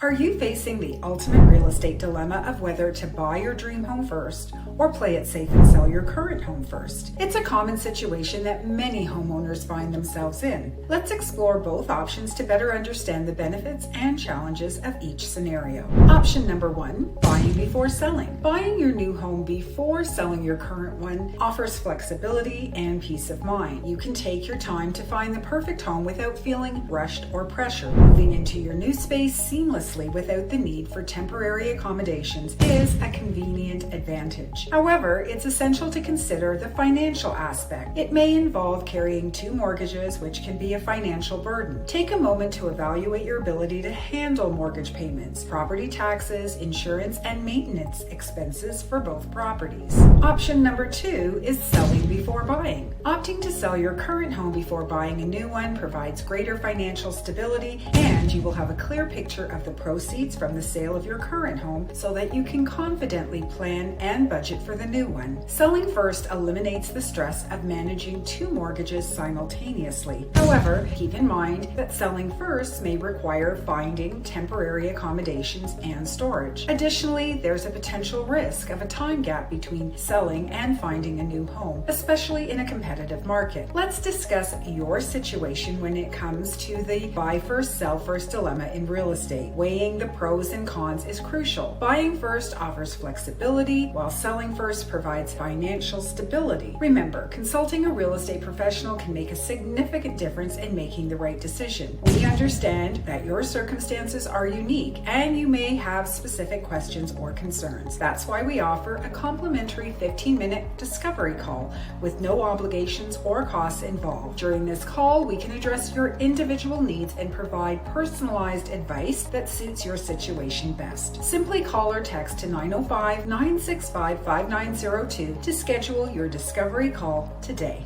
Are you facing the ultimate real estate dilemma of whether to buy your dream home first or play it safe and sell your current home first? It's a common situation that many homeowners find themselves in. Let's explore both options to better understand the benefits and challenges of each scenario. Option number 1, buying before selling. Buying your new home before selling your current one offers flexibility and peace of mind. You can take your time to find the perfect home without feeling rushed or pressured. Moving into your new space seamlessly without the need for temporary accommodations is a convenient advantage. However, it's essential to consider the financial aspect. It may involve carrying 2 mortgages, which can be a financial burden. Take a moment to evaluate your ability to handle mortgage payments, property taxes, insurance, and maintenance expenses for both properties. Option number 2 is selling before buying. Opting to sell your current home before buying a new one provides greater financial stability, and you will have a clear picture of the proceeds from the sale of your current home so that you can confidently plan and budget for the new one. Selling first eliminates the stress of managing 2 mortgages simultaneously. However, keep in mind that selling first may require finding temporary accommodations and storage. Additionally, there's a potential risk of a time gap between selling and finding a new home, especially in a competitive market. Let's discuss your situation when it comes to the buy first, sell first dilemma in real estate. Weighing the pros and cons is crucial. Buying first offers flexibility, while selling first provides financial stability. Remember, consulting a real estate professional can make a significant difference in making the right decision. We understand that your circumstances are unique and you may have specific questions or concerns. That's why we offer a complimentary 15-minute discovery call with no obligations or costs involved. During this call, we can address your individual needs and provide personalized advice that suits your situation best. Simply call or text to 905-965-5902 to schedule your discovery call today.